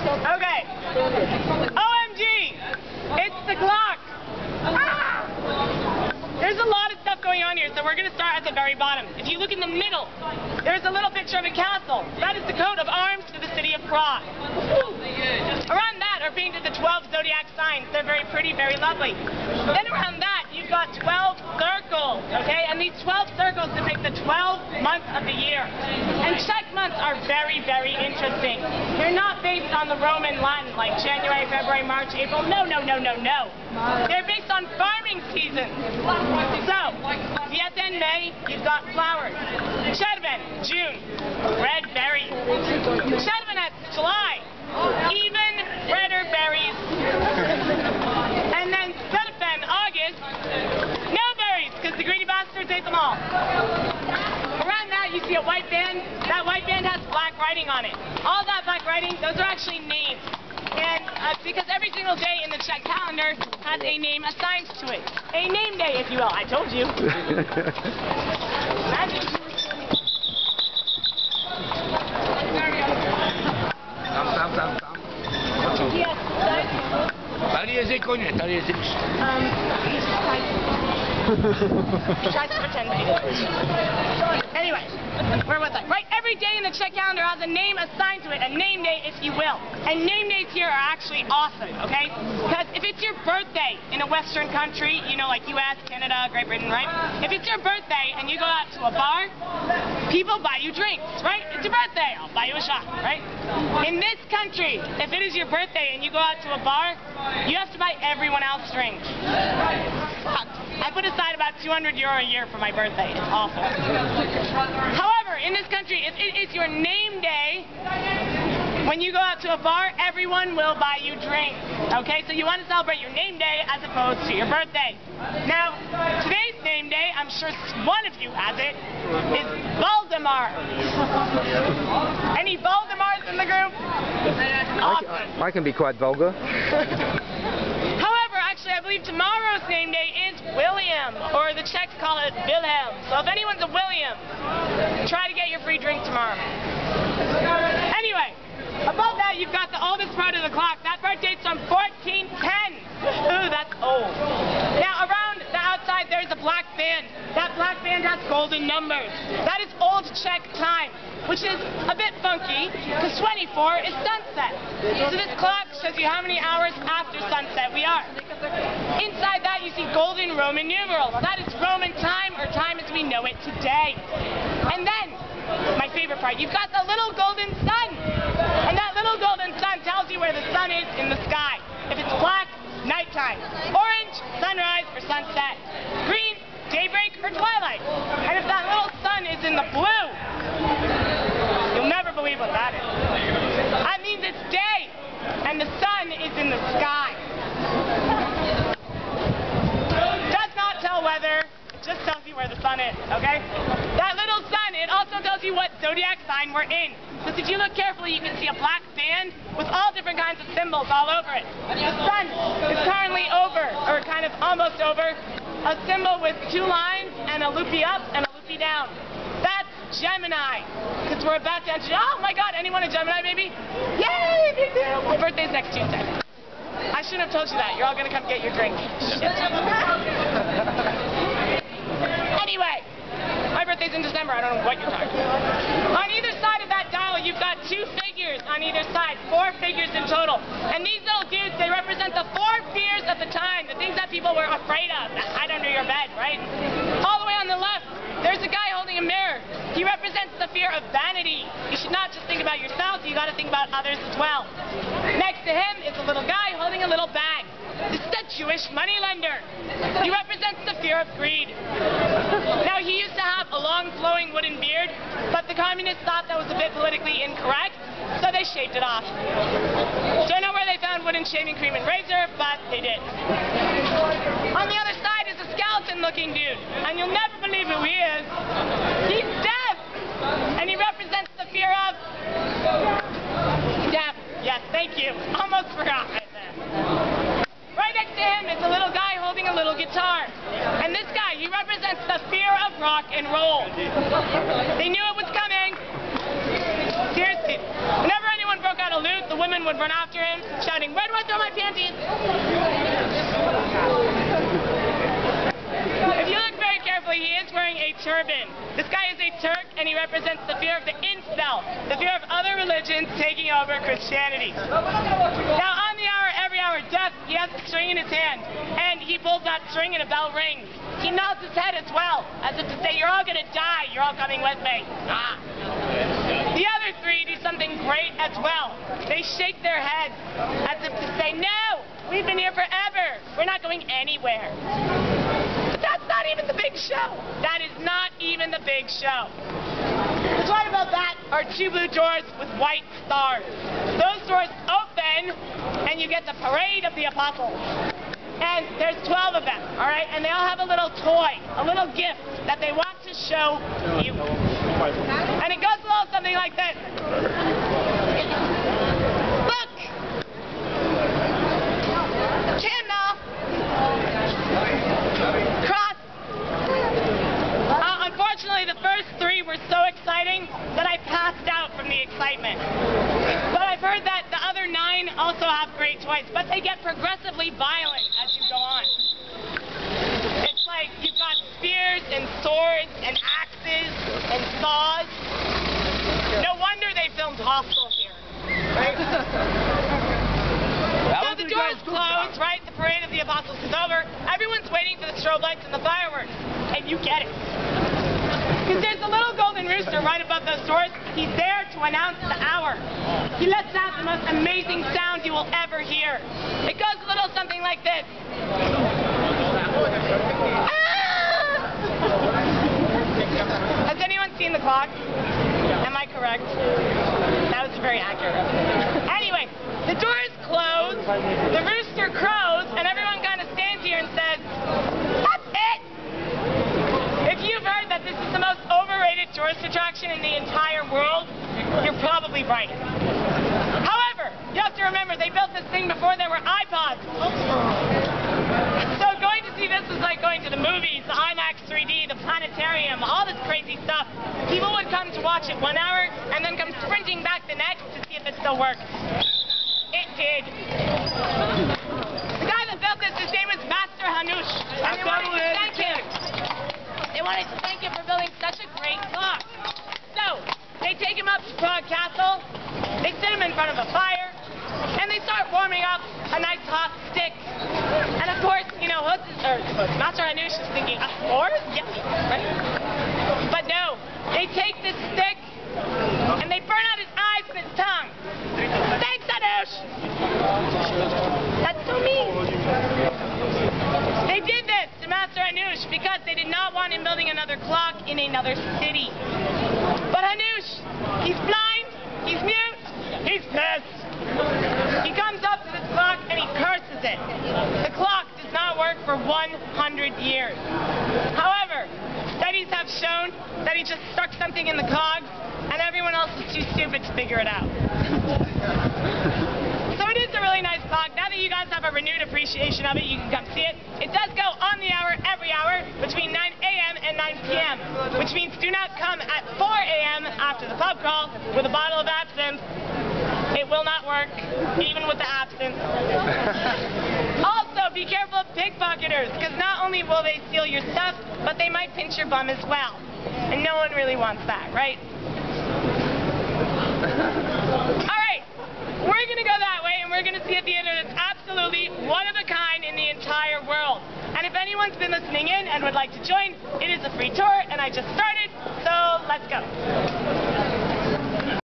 Okay. OMG! It's the Glock! Ah! There's a lot of stuff going on here, so we're going to start at the very bottom. If you look in the middle, there's a little picture of a castle. That is the coat of arms to the city of Prague. Around that are painted the 12 zodiac signs. They're very pretty, very lovely. Then around that, you've got 12 circles, okay? And these 12 circles depict the 12 months of the year. And Czech months are very, very interesting. They're not based on the Roman Latin, like January, February, March, April. No, no, no, no, no. They're based on farming seasons. So, Květen, May, you've got flowers. Červen, June, red berries. Červenec, July, even redder berries. And then Srpen, August, no berries, because the greedy bastards ate them all. Around that, you see a white band. That white band has black writing on it. All that black writing, those are actually names. And because every single day in the Czech calendar has a name assigned to it. A name day, if you will. I told you. Tady je koně, tady je řič. Tries to pretend that he didn't. Anyway, where was I? Right, every day in the Czech calendar has a name assigned to it, a name day, if you will. And name days here are actually awesome, okay? Because if it's your birthday in a Western country, you know, like US, Canada, Great Britain, right? If it's your birthday and you go out to a bar, people buy you drinks, right? It's your birthday, I'll buy you a shot, right? In this country, if it is your birthday and you go out to a bar, you have to buy everyone else drinks. I put aside about €200 a year for my birthday. It's awful. However, in this country, if it is your name day, when you go out to a bar, everyone will buy you drinks. Okay, so you want to celebrate your name day as opposed to your birthday. Now, today's name day, I'm sure one of you has it, is Valdemar. Any Valdemars in the group? Awesome. I can be quite vulgar. However, actually, I believe tomorrow's name day is William, or the Czechs call it Wilhelm. So if anyone's a William, try to get your free drink tomorrow. Anyway, above that, you've got the oldest part of the clock. That part dates from 1410. Ooh, that's old. Now, around the outside, there's a black band. That black band has golden numbers. That is old Czech time, which is a bit funky, because 24 is sunset. So this clock shows you how many hours after sunset we are. Inside that, you see golden Roman numerals. That is Roman time, or time as we know it today. And then, my favorite part, you've got the little golden sun. And that little golden sun tells you where the sun is in the sky. If it's black, nighttime. Orange, sunrise or sunset. Green, daybreak or twilight. And if that little sun is in the blue, you'll never believe what that is. That means it's day, and the sun is in the sky. Does not tell weather, it just tells you where the sun is, okay? That little sun, it also tells you what zodiac sign we're in. Because if you look carefully, you can see a black band with all different kinds of symbols all over it. The sun is currently over, or kind of almost over, a symbol with two lines and a loopy up and a loopy down. That's Gemini, because we're about to enter. Oh my God, anyone a Gemini baby? Yay, me too. My birthday's next Tuesday. I shouldn't have told you that. You're all going to come get your drink. Shit. Anyway, my birthday's in December. I don't know what you're talking about. On either side of that dial, you've got two figures on either side, 4 figures in total. And these little dudes, they represent the 4 fears of the time, the things that people were afraid of, that hide under your bed, right? All the way on the left, there's a guy holding a mirror. He represents the fear of vanity. You should not just think about yourself, you got to think about others as well. Next to him is a little guy holding a little bag. This is the Jewish moneylender. He represents the fear of greed. Now, he used to have a long flowing wooden beard, but the communists thought that was a bit politically incorrect, so they shaved it off. Don't know where they found wooden shaving cream and razor, but they did. On the other side is a skeleton-looking dude, and you'll never believe who he is. He's deaf, and he represents the fear of death. Yes, thank you. Almost forgot right there. Right next to him is a little guy holding a little guitar. And this guy, he represents the fear of rock and roll. They knew it was coming. Seriously, whenever anyone broke broke out of loot, the women would run after him, shouting, "Where do I throw my panties?" If you look very carefully, he is wearing a turban. This guy is a Turk, and he represents the fear of the infidel, the fear of other religions taking over Christianity. Now, on the hour, every hour, Death, he has a string in his hand, and he pulls that string and a bell rings. He nods his head as well, as if to say, "You're all going to die. You're all coming with me." Ah. The other three do something great as well. They shake their heads as if to say, "No, we've been here forever. We're not going anywhere." But that's not even the big show. That is not even the big show. What's right about that are two blue doors with white stars. Those doors open, and you get the parade of the apostles. And there's 12 of them, all right? And they all have a little toy, a little gift that they want to show you. And it goes a little something like this. Look! Candle! Cross! Unfortunately, the first three were so exciting that I passed out from the excitement. But I've heard that the other 9 also have great toys, but they get progressively violent as you go on. It's like you've got spears and swords and axes and saws. No wonder they filmed Hostel here. Right? So the doors close, right? The parade of the apostles is over. Everyone's waiting for the strobe lights and the fireworks. And you get it. Because there's a little golden rooster right above those doors. He's there to announce the hour. He lets out the most amazing sound you will ever hear. It goes a little something like this. Ah! Has anyone seen the clock? Am I correct? That was very accurate. Anyway, the doors close, the rooster crows, and everyone kind of stands here and says, "That's it!" If you've heard that this is the most overrated tourist attraction in the entire world, you're probably right. However, you have to remember, they built this thing before there were iPods. So going to see this is like going to the movies, the IMAX 3D, the planetarium, all this crazy stuff. People would come to watch it 1 hour and then come sprinting back the next to see if it still works. It did. The guy that built this, his name was Master Hanush. And they wanted to thank him. They wanted to thank him for building such a great clock. So, they take him up to Prague Castle, they sit him in front of a fire, and they start warming up a nice hot stick. And of course, you know, Master Hanush is thinking, "A sword? Yes, right?" But no, they take this stick, and they burn out his eyes and his tongue. Thanks, Hanush! That's so mean. They did this to Master Hanush because they did not want him building another clock in another city. But Hanush, he's blind, he's mute, he's pissed. He comes up to this clock and he curses it. The clock does not work for 100 years. However, studies have shown that he just stuck something in the cogs and everyone else is too stupid to figure it out. So it is a really nice clock. Now that you guys have a renewed appreciation of it, you can come see it. It does go on the hour every hour between 9 a.m. and 9 p.m., which means do not come at 4 a.m. after the pub crawl with a bottle of absinthe. It will not work, even with the absinthe. Also, be careful of pickpocketers, because not only will they steal your stuff, but they might pinch your bum as well. And no one really wants that, right? Alright, we're going to go that way, and we're going to see a theater that's absolutely one of a kind in the entire world. And if anyone's been listening in and would like to join, it is a free tour, and I just started, so let's go.